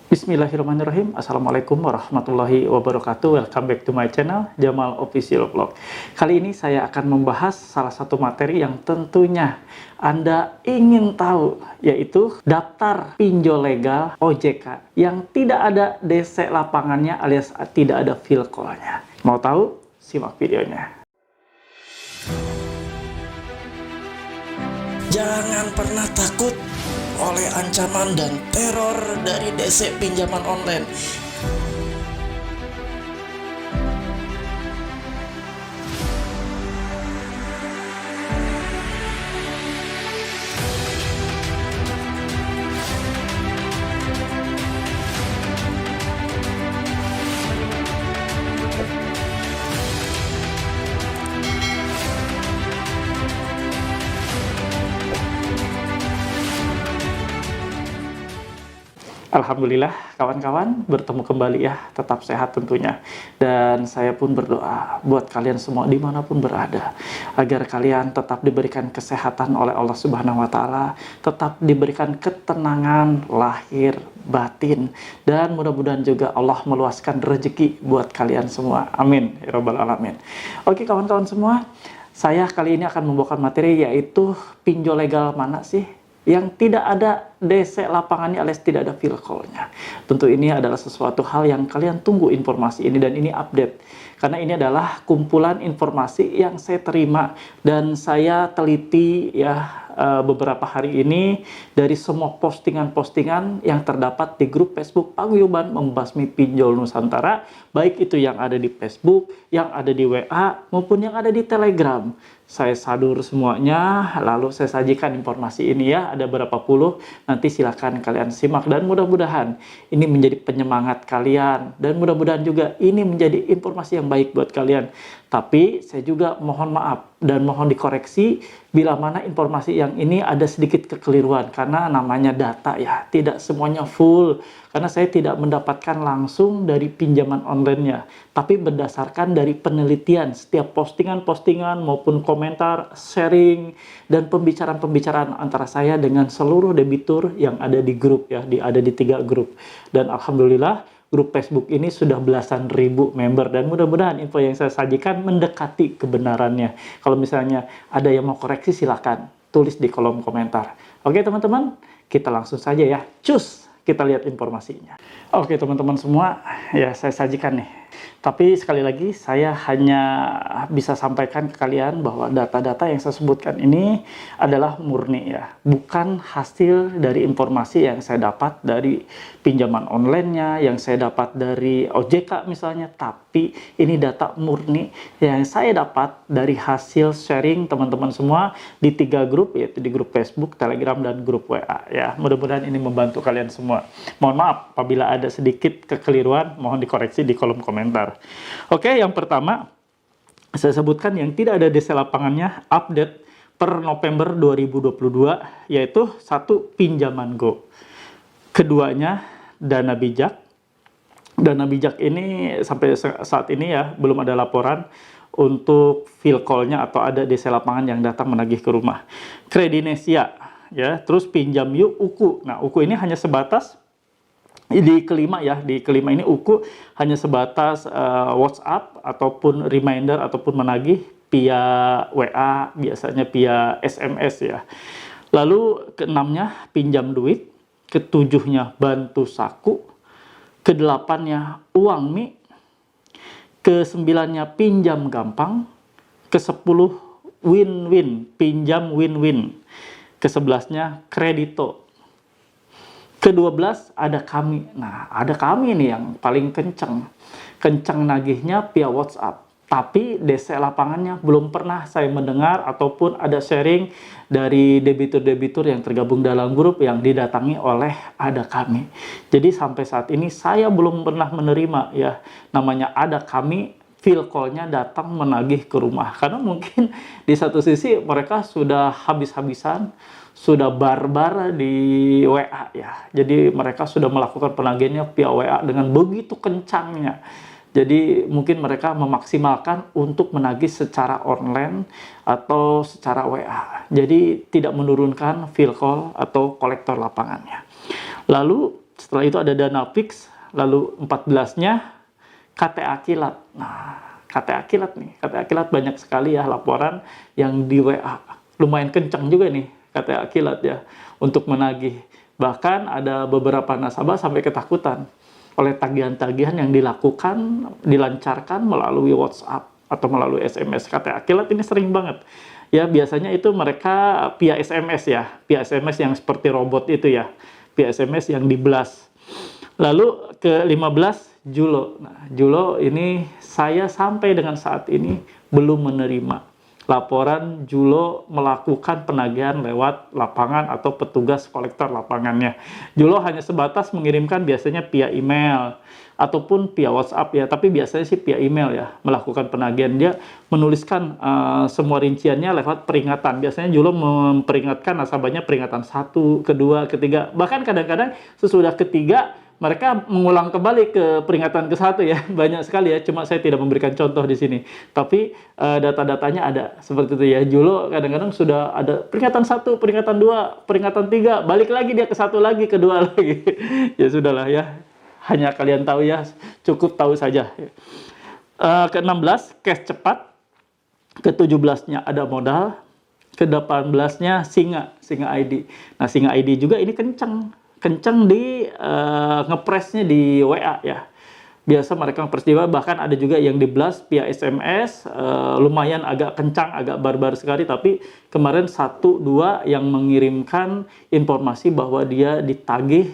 Bismillahirrahmanirrahim. Assalamualaikum warahmatullahi wabarakatuh. Welcome back to my channel, Jamal Official Vlog. Kali ini saya akan membahas salah satu materi yang tentunya Anda ingin tahu, yaitu daftar pinjol legal OJK yang tidak ada DC lapangannya alias tidak ada field call-nya. Mau tahu? Simak videonya. Jangan pernah takut oleh ancaman dan teror dari DC pinjaman online. Alhamdulillah kawan-kawan bertemu kembali ya, tetap sehat tentunya. Dan saya pun berdoa buat kalian semua dimanapun berada, agar kalian tetap diberikan kesehatan oleh Allah Subhanahu wa Ta'ala, tetap diberikan ketenangan lahir batin, dan mudah-mudahan juga Allah meluaskan rezeki buat kalian semua. Amin ya rabbal alamin. Oke kawan-kawan semua, saya kali ini akan membawakan materi yaitu pinjol legal mana sih yang tidak ada DC lapangannya alias tidak ada field call-nya. Tentu ini adalah sesuatu hal yang kalian tunggu informasi ini, dan ini update. Karena ini adalah kumpulan informasi yang saya terima dan saya teliti ya beberapa hari ini dari semua postingan-postingan yang terdapat di grup Facebook Paguyuban Membasmi Pinjol Nusantara, baik itu yang ada di Facebook, yang ada di WA, maupun yang ada di Telegram. Saya sadur semuanya, lalu saya sajikan informasi ini ya, ada berapa puluh, nanti silakan kalian simak, dan mudah-mudahan ini menjadi penyemangat kalian, dan mudah-mudahan juga ini menjadi informasi yang baik buat kalian. Tapi saya juga mohon maaf dan mohon dikoreksi bila mana informasi yang ini ada sedikit kekeliruan, karena namanya data ya, tidak semuanya full, karena saya tidak mendapatkan langsung dari pinjaman online-nya, tapi berdasarkan dari penelitian setiap postingan-postingan maupun komentar, sharing, dan pembicaraan-pembicaraan antara saya dengan seluruh debitur yang ada di grup ya, ada di 3 grup. Dan alhamdulillah grup Facebook ini sudah belasan ribu member, dan mudah-mudahan info yang saya sajikan mendekati kebenarannya. Kalau misalnya ada yang mau koreksi, silakan tulis di kolom komentar. Oke teman-teman, kita langsung saja ya. Cus, kita lihat informasinya. Oke teman-teman semua, ya saya sajikan nih. Tapi sekali lagi saya hanya bisa sampaikan ke kalian bahwa data-data yang saya sebutkan ini adalah murni ya, bukan hasil dari informasi yang saya dapat dari pinjaman online-nya, yang saya dapat dari OJK misalnya, tapi ini data murni yang saya dapat dari hasil sharing teman-teman semua di 3 grup, yaitu di grup Facebook, Telegram, dan grup WA ya. Mudah-mudahan ini membantu kalian semua. Mohon maaf apabila ada sedikit kekeliruan, mohon dikoreksi di kolom komentar. Oke, yang pertama saya sebutkan yang tidak ada DC lapangannya update per November 2022, yaitu 1 pinjaman Go, keduanya Dana Bijak. Dana Bijak ini sampai saat ini ya belum ada laporan untuk field call-nya atau ada DC lapangan yang datang menagih ke rumah. Kredinesia ya, terus Pinjam Yuk, UKU. Nah, UKU ini hanya sebatas di kelima ya, di kelima ini UKU hanya sebatas WhatsApp ataupun reminder ataupun menagih via WA, biasanya via SMS ya. Lalu keenamnya Pinjam Duit, ketujuhnya Bantu Saku, kedelapannya Uang Mi, kesembilannya Pinjam Gampang, ke-10 Win-Win, Pinjam Win-Win, ke-11nya Kredito, ke-12 ada Kami. Nah, ada Kami nih yang paling kencang nagihnya via WhatsApp. Tapi DC lapangannya belum pernah saya mendengar ataupun ada sharing dari debitur-debitur yang tergabung dalam grup yang didatangi oleh Ada Kami. Jadi sampai saat ini saya belum pernah menerima ya namanya Ada Kami field call-nya datang menagih ke rumah. Karena mungkin di satu sisi mereka sudah habis-habisan, sudah barbar di WA ya. Jadi mereka sudah melakukan penagihannya via WA dengan begitu kencangnya. Jadi mungkin mereka memaksimalkan untuk menagih secara online atau secara WA. Jadi tidak menurunkan field call atau kolektor lapangannya. Lalu Setelah itu ada dana fix, lalu 14-nya KTA Kilat. Nah, KTA Kilat nih, KTA Kilat banyak sekali ya laporan yang di WA. Lumayan kencang juga nih KTA Kilat ya untuk menagih. Bahkan ada beberapa nasabah sampai ketakutan oleh tagihan-tagihan yang dilancarkan melalui WhatsApp atau melalui SMS. KTA Kilat ini sering banget. Ya, biasanya itu mereka via SMS ya, via SMS yang seperti robot itu ya, via SMS yang di-blast. Lalu ke 15, Julo. Nah, Julo ini saya sampai dengan saat ini belum menerima laporan Julo melakukan penagihan lewat lapangan atau petugas kolektor lapangannya. Julo hanya sebatas mengirimkan biasanya via email ataupun via WhatsApp ya, tapi biasanya sih via email ya, melakukan penagihan. Dia menuliskan semua rinciannya lewat peringatan. Biasanya Julo memperingatkan nasabahnya peringatan 1, kedua, ketiga, bahkan kadang-kadang sesudah ketiga mereka mengulang kembali ke peringatan ke-1 ya. Banyak sekali ya, cuma saya tidak memberikan contoh di sini. Tapi data-datanya ada seperti itu ya. Julo kadang-kadang sudah ada peringatan 1, peringatan 2, peringatan 3, balik lagi dia ke 1 lagi, kedua lagi. Ya sudahlah ya. Hanya kalian tahu ya, cukup tahu saja. Ke-16 cash cepat, ke-17-nya ada modal, ke-18-nya Singa ID. Nah, Singa ID juga ini kencang di ngepresnya di WA ya. Biasa mereka ngepres di WA, bahkan ada juga yang di blast via SMS, lumayan agak kencang, agak barbar sekali, tapi kemarin 1-2 yang mengirimkan informasi bahwa dia ditagih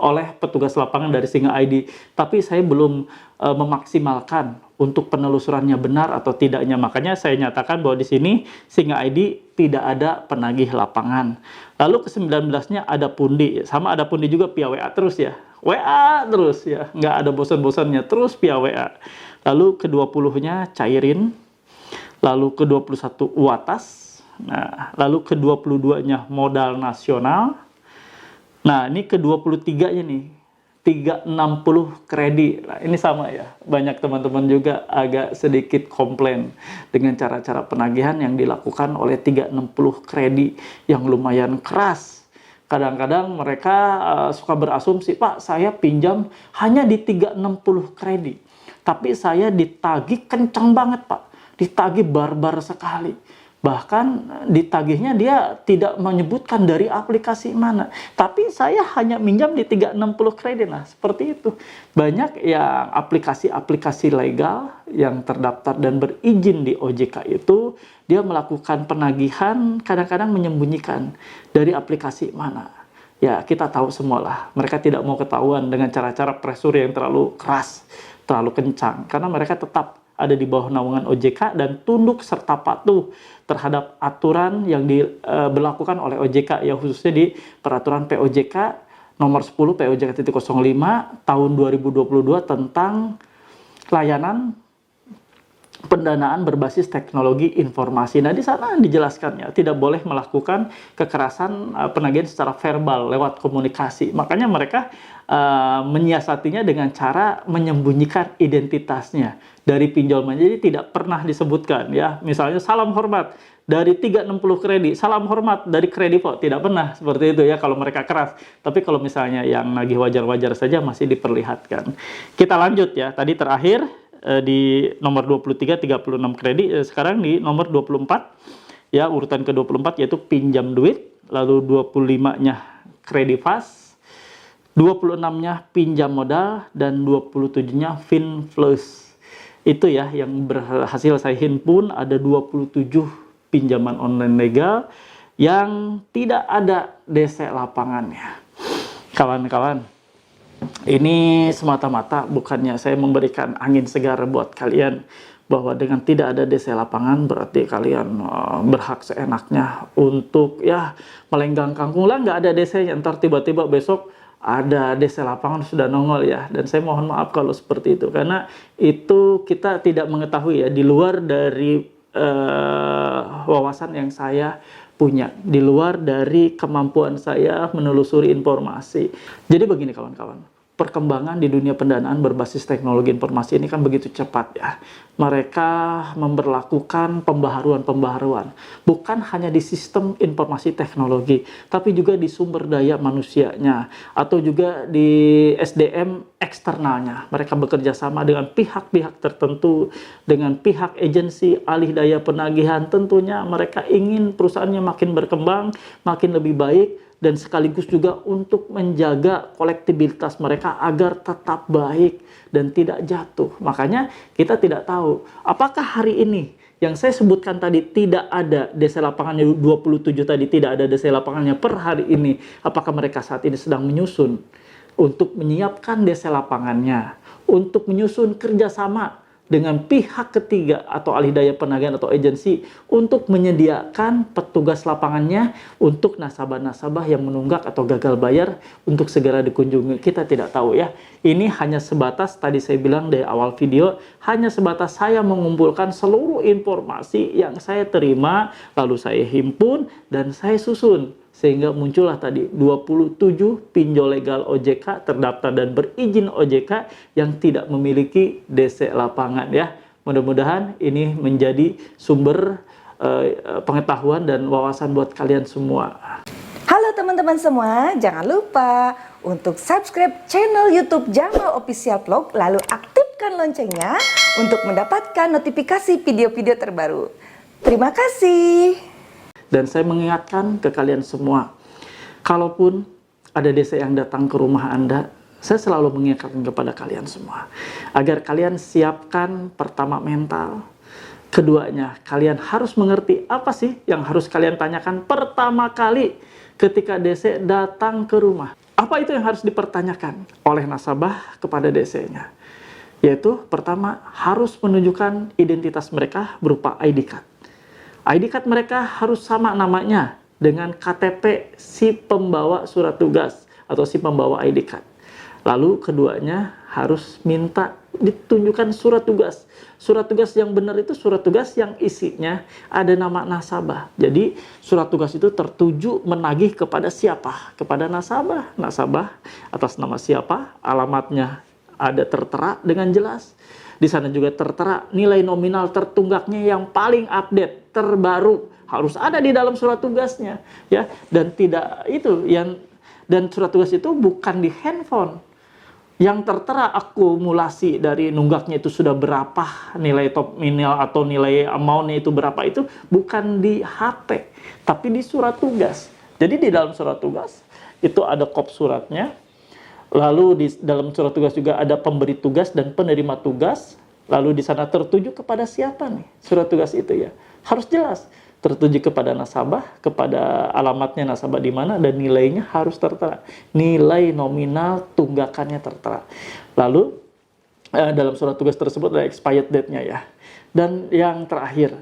oleh petugas lapangan dari Singa ID. Tapi saya belum memaksimalkan untuk penelusurannya benar atau tidaknya. Makanya saya nyatakan bahwa di sini Singa ID tidak ada penagih lapangan. Lalu ke-19-nya ada pundi, sama ada pundi juga via WA terus ya. WA terus ya, nggak ada bosan-bosannya, terus via WA. Lalu ke-20-nya cairin, lalu ke-21 Uatas, nah, lalu ke-22-nya modal nasional. Nah, ini ke-23-nya nih, 360 kredit. Nah, ini sama ya, banyak teman-teman juga agak sedikit komplain dengan cara-cara penagihan yang dilakukan oleh 360 kredit yang lumayan keras. Kadang-kadang mereka suka berasumsi, Pak, saya pinjam hanya di 360 kredit. Tapi saya ditagih kencang banget, Pak. Ditagih barbar sekali. Bahkan ditagihnya dia tidak menyebutkan dari aplikasi mana. Tapi saya hanya minjam di 360 kredit. Nah, seperti itu. Banyak yang aplikasi-aplikasi legal yang terdaftar dan berizin di OJK itu, dia melakukan penagihan kadang-kadang menyembunyikan dari aplikasi mana. Ya, kita tahu semualah. Mereka tidak mau ketahuan dengan cara-cara pressure yang terlalu keras, terlalu kencang. Karena mereka tetap ada di bawah naungan OJK dan tunduk serta patuh terhadap aturan yang diberlakukan oleh OJK, ya khususnya di peraturan POJK nomor 10 POJK.05 tahun 2022 tentang layanan pendanaan berbasis teknologi informasi. Nah, di sana dijelaskan ya, tidak boleh melakukan kekerasan penagihan secara verbal lewat komunikasi. Makanya mereka menyiasatinya dengan cara menyembunyikan identitasnya dari pinjaman. Jadi tidak pernah disebutkan ya. Misalnya salam hormat dari 360 kredit, salam hormat dari Kredivo, tidak pernah seperti itu ya kalau mereka keras. Tapi kalau misalnya yang nagih wajar-wajar saja masih diperlihatkan. Kita lanjut ya. Tadi terakhir di nomor 23 36 kredit, sekarang di nomor 24 ya, urutan ke-24 yaitu pinjam duit, lalu 25-nya Kredifas, 26-nya pinjam modal, dan 27-nya Finflux. Itu ya yang berhasil saya himpun, ada 27 pinjaman online legal yang tidak ada DC lapangannya. Kawan-kawan, ini semata-mata bukannya saya memberikan angin segar buat kalian bahwa dengan tidak ada DC lapangan berarti kalian berhak seenaknya untuk ya melenggang kangkung lah, nggak ada DC-nya, ntar tiba-tiba besok ada DC lapangan sudah nongol ya. Dan saya mohon maaf kalau seperti itu, karena itu kita tidak mengetahui ya, di luar dari wawasan yang saya punya, di luar dari kemampuan saya menelusuri informasi. Jadi begini kawan-kawan, perkembangan di dunia pendanaan berbasis teknologi informasi ini kan begitu cepat ya. Mereka memberlakukan pembaharuan-pembaharuan. Bukan hanya di sistem informasi teknologi, tapi juga di sumber daya manusianya. Atau juga di SDM eksternalnya. Mereka bekerja sama dengan pihak-pihak tertentu, dengan pihak agensi, alih daya penagihan. Tentunya mereka ingin perusahaannya makin berkembang, makin lebih baik, dan sekaligus juga untuk menjaga kolektibilitas mereka agar tetap baik dan tidak jatuh. Makanya kita tidak tahu apakah hari ini yang saya sebutkan tadi tidak ada DC lapangannya 27 tadi, tidak ada DC lapangannya per hari ini, apakah mereka saat ini sedang menyusun untuk menyiapkan DC lapangannya, untuk menyusun kerjasama dengan pihak ketiga atau alih daya penagihan atau agensi untuk menyediakan petugas lapangannya untuk nasabah-nasabah yang menunggak atau gagal bayar untuk segera dikunjungi. Kita tidak tahu ya. Ini hanya sebatas, tadi saya bilang dari awal video, hanya sebatas saya mengumpulkan seluruh informasi yang saya terima, lalu saya himpun dan saya susun. Sehingga muncullah tadi 27 pinjol legal OJK terdaftar dan berizin OJK yang tidak memiliki DC lapangan ya. Mudah-mudahan ini menjadi sumber pengetahuan dan wawasan buat kalian semua. Halo teman-teman semua, jangan lupa untuk subscribe channel YouTube Jamal Official Vlog, lalu aktifkan loncengnya untuk mendapatkan notifikasi video-video terbaru. Terima kasih. Dan saya mengingatkan ke kalian semua, kalaupun ada DC yang datang ke rumah Anda, saya selalu mengingatkan kepada kalian semua, agar kalian siapkan pertama mental, keduanya kalian harus mengerti apa sih yang harus kalian tanyakan pertama kali ketika DC datang ke rumah. Apa itu yang harus dipertanyakan oleh nasabah kepada DC-nya? Yaitu pertama harus menunjukkan identitas mereka berupa ID card. ID card mereka harus sama namanya dengan KTP si pembawa surat tugas atau si pembawa ID card. Lalu keduanya harus minta ditunjukkan surat tugas. Surat tugas yang benar itu surat tugas yang isinya ada nama nasabah. Jadi surat tugas itu tertuju menagih kepada siapa? Kepada nasabah. Nasabah atas nama siapa? Alamatnya ada tertera dengan jelas. Di sana juga tertera nilai nominal tertunggaknya yang paling update, terbaru, harus ada di dalam surat tugasnya, ya. Dan tidak itu dan surat tugas itu bukan di handphone. Yang tertera akumulasi dari nunggaknya itu sudah berapa, nilai top minimal atau nilai amount-nya itu berapa, itu bukan di HP, tapi di surat tugas. Jadi di dalam surat tugas itu ada kop suratnya. Lalu di dalam surat tugas juga ada pemberi tugas dan penerima tugas. Lalu di sana tertuju kepada siapa nih surat tugas itu ya. Harus jelas. Tertuju kepada nasabah, kepada alamatnya nasabah di mana, dan nilainya harus tertera. Nilai nominal tunggakannya tertera. Lalu dalam surat tugas tersebut ada expired date-nya ya. Dan yang terakhir,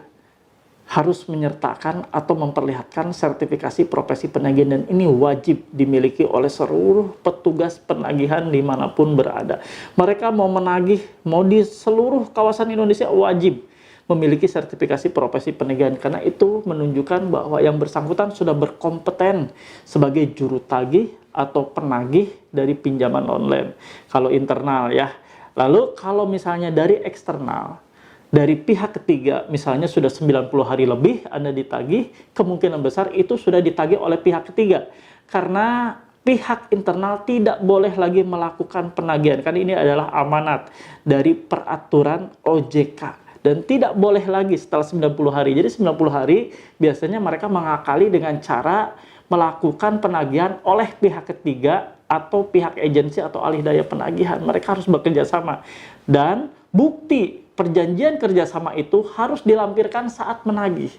harus menyertakan atau memperlihatkan sertifikasi profesi penagihan, dan ini wajib dimiliki oleh seluruh petugas penagihan dimanapun berada. Mereka mau menagih, mau di seluruh kawasan Indonesia, wajib memiliki sertifikasi profesi penagihan, karena itu menunjukkan bahwa yang bersangkutan sudah berkompeten sebagai juru tagih atau penagih dari pinjaman online. Kalau internal ya. Lalu kalau misalnya dari eksternal, dari pihak ketiga, misalnya sudah 90 hari lebih Anda ditagih, kemungkinan besar itu sudah ditagih oleh pihak ketiga. Karena pihak internal tidak boleh lagi melakukan penagihan, karena ini adalah amanat dari peraturan OJK. Dan tidak boleh lagi setelah 90 hari. Jadi 90 hari biasanya mereka mengakali dengan cara melakukan penagihan oleh pihak ketiga atau pihak agensi atau alih daya penagihan. Mereka harus bekerja sama. Dan bukti perjanjian kerjasama itu harus dilampirkan saat menagih.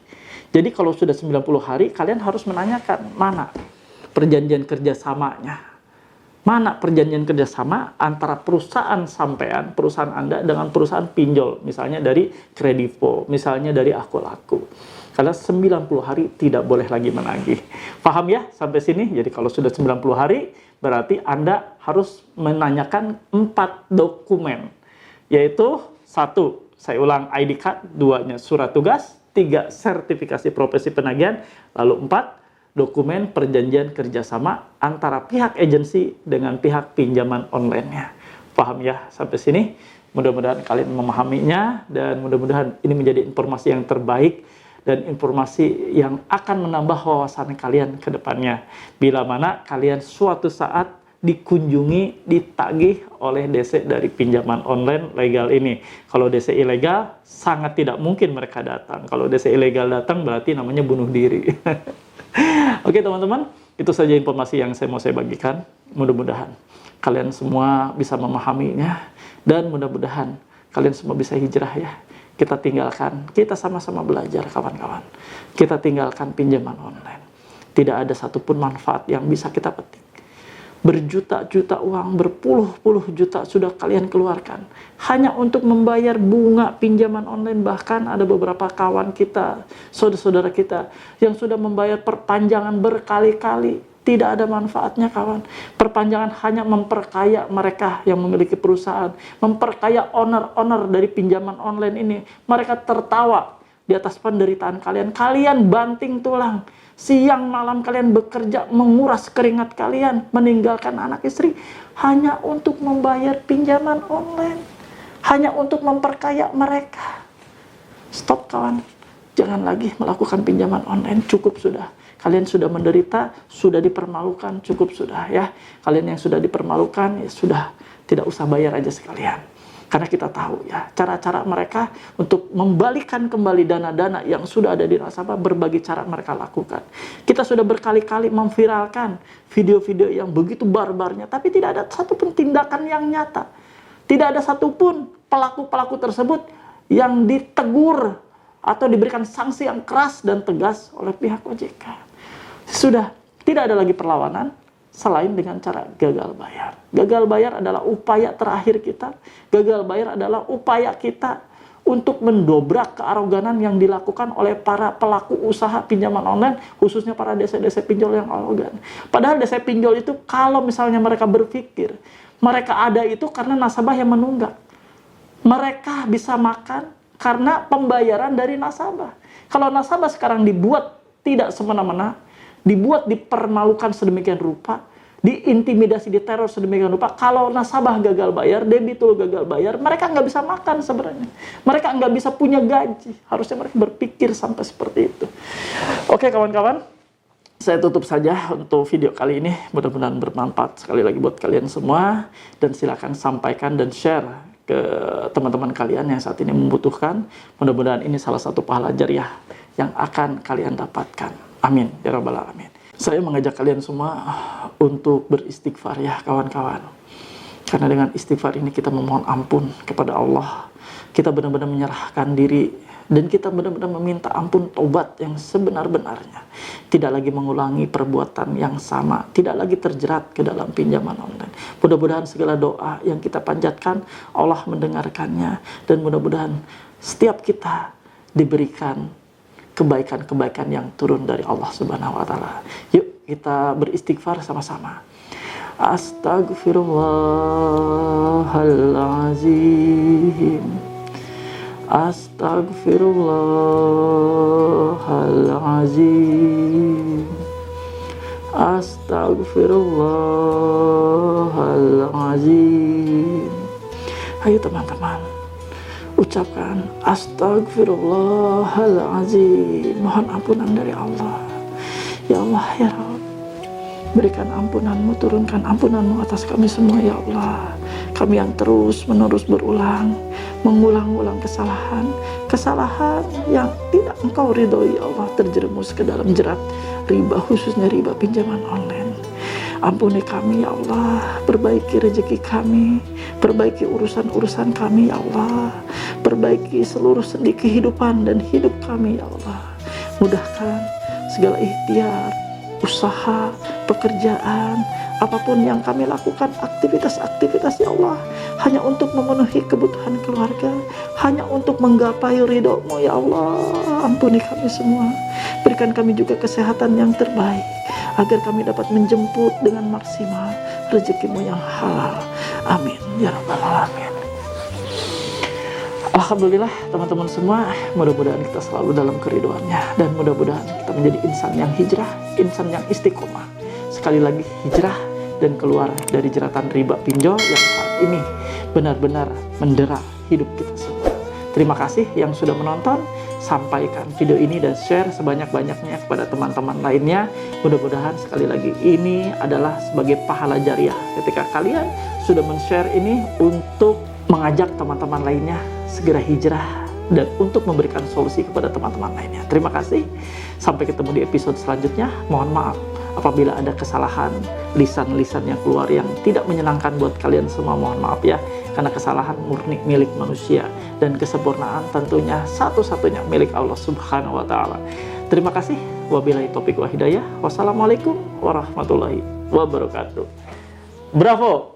Jadi kalau sudah 90 hari, kalian harus menanyakan mana perjanjian kerjasamanya. Mana perjanjian kerjasama antara perusahaan sampean, perusahaan Anda dengan perusahaan pinjol. Misalnya dari Kredivo, misalnya dari Aku Laku. Karena 90 hari tidak boleh lagi menagih. Paham ya sampai sini? Jadi kalau sudah 90 hari, berarti Anda harus menanyakan 4 dokumen. Yaitu 1, saya ulang, ID card, 2-nya surat tugas, 3, sertifikasi profesi penagihan, lalu 4, dokumen perjanjian kerjasama antara pihak agensi dengan pihak pinjaman online-nya. Paham ya sampai sini? Mudah-mudahan kalian memahaminya dan mudah-mudahan ini menjadi informasi yang terbaik dan informasi yang akan menambah wawasan kalian ke depannya. Bila mana kalian suatu saat dikunjungi, ditagih oleh DC dari pinjaman online legal ini. Kalau DC ilegal, sangat tidak mungkin mereka datang. Kalau DC ilegal datang berarti namanya bunuh diri. Oke teman-teman, itu saja informasi yang mau saya bagikan. Mudah-mudahan kalian semua bisa memahaminya dan mudah-mudahan kalian semua bisa hijrah ya. Kita tinggalkan, kita sama-sama belajar kawan-kawan. Kita tinggalkan pinjaman online. Tidak ada satupun manfaat yang bisa kita petik. Berjuta-juta uang, berpuluh-puluh juta sudah kalian keluarkan hanya untuk membayar bunga pinjaman online. Bahkan ada beberapa kawan kita, saudara-saudara kita yang sudah membayar perpanjangan berkali-kali. Tidak ada manfaatnya kawan. Perpanjangan hanya memperkaya mereka yang memiliki perusahaan, memperkaya owner-owner dari pinjaman online ini. Mereka tertawa di atas penderitaan kalian. Kalian banting tulang. Siang malam kalian bekerja, menguras keringat kalian, meninggalkan anak istri hanya untuk membayar pinjaman online, hanya untuk memperkaya mereka. Stop kawan, jangan lagi melakukan pinjaman online, cukup sudah. Kalian sudah menderita, sudah dipermalukan, cukup sudah ya. Kalian yang sudah dipermalukan, ya sudah, tidak usah bayar aja sekalian. Karena kita tahu ya, cara-cara mereka untuk membalikan kembali dana-dana yang sudah ada di nasabah, berbagai cara mereka lakukan. Kita sudah berkali-kali memviralkan video-video yang begitu barbarnya, tapi tidak ada satupun tindakan yang nyata. Tidak ada satupun pelaku-pelaku tersebut yang ditegur atau diberikan sanksi yang keras dan tegas oleh pihak OJK. Sudah, tidak ada lagi perlawanan selain dengan cara gagal bayar. Gagal bayar adalah upaya terakhir kita. Gagal bayar adalah upaya kita untuk mendobrak kearoganan yang dilakukan oleh para pelaku usaha pinjaman online, khususnya para DC-DC pinjol yang arogan. Padahal DC pinjol itu kalau misalnya mereka berpikir, mereka ada itu karena nasabah yang menunggak. Mereka bisa makan karena pembayaran dari nasabah. Kalau nasabah sekarang dibuat tidak semena-mena, dibuat dipermalukan sedemikian rupa, diintimidasi, diteror sedemikian rupa, kalau nasabah gagal bayar, debitur gagal bayar, mereka nggak bisa makan sebenarnya. Mereka nggak bisa punya gaji. Harusnya mereka berpikir sampai seperti itu. Oke kawan-kawan, saya tutup saja untuk video kali ini. Mudah-mudahan bermanfaat sekali lagi buat kalian semua. Dan silakan sampaikan dan share ke teman-teman kalian yang saat ini membutuhkan. Mudah-mudahan ini salah satu pahala jariah yang akan kalian dapatkan. Amin ya rabbal alamin. Saya mengajak kalian semua untuk beristighfar ya kawan-kawan. Karena dengan istighfar ini kita memohon ampun kepada Allah. Kita benar-benar menyerahkan diri dan kita benar-benar meminta ampun, taubat yang sebenar-benarnya. Tidak lagi mengulangi perbuatan yang sama, tidak lagi terjerat ke dalam pinjaman online. Mudah-mudahan segala doa yang kita panjatkan Allah mendengarkannya dan mudah-mudahan setiap kita diberikan kebaikan-kebaikan yang turun dari Allah Subhanahu wa taala. Yuk kita beristighfar sama-sama. Astaghfirullahalazim. Astaghfirullahalazim. Astaghfirullahalazim. Ayo teman-teman, ucapkan astagfirullahaladzim. Mohon ampunan dari Allah. Ya Allah ya Rabb, berikan ampunanmu, turunkan ampunanmu atas kami semua ya Allah. Kami yang terus menerus mengulang-ulang kesalahan yang tidak Engkau ridhoi ya Allah, terjerumus ke dalam jerat riba, khususnya riba pinjaman online. Ampuni kami ya Allah, perbaiki rezeki kami, perbaiki urusan-urusan kami ya Allah, perbaiki seluruh sendi kehidupan dan hidup kami ya Allah. Mudahkan segala ikhtiar, usaha, pekerjaan, apapun yang kami lakukan, aktivitas-aktivitas ya Allah, hanya untuk memenuhi kebutuhan keluarga, hanya untuk menggapai ridho-Mu ya Allah. Ampuni kami semua, berikan kami juga kesehatan yang terbaik, agar kami dapat menjemput dengan maksimal rezeki-Mu yang halal. Amin ya rabbal alamin. Alhamdulillah teman-teman semua, mudah-mudahan kita selalu dalam keriduannya dan mudah-mudahan kita menjadi insan yang hijrah, insan yang istiqomah. Sekali lagi hijrah dan keluar dari jeratan riba pinjol yang saat ini benar-benar mendera hidup kita semua. Terima kasih yang sudah menonton. Sampaikan video ini dan share sebanyak-banyaknya kepada teman-teman lainnya. Mudah-mudahan sekali lagi ini adalah sebagai pahala jariah ketika kalian sudah men-share ini untuk mengajak teman-teman lainnya segera hijrah dan untuk memberikan solusi kepada teman-teman lainnya. Terima kasih. Sampai ketemu di episode selanjutnya. Mohon maaf apabila ada kesalahan, lisan-lisan yang keluar yang tidak menyenangkan buat kalian semua. Mohon maaf ya, karena kesalahan murni milik manusia dan kesempurnaan tentunya satu-satunya milik Allah Subhanahu wa Ta'ala. Terima kasih. Wabillahi taufiq wa hidayah. Wassalamualaikum warahmatullahi wabarakatuh. Bravo.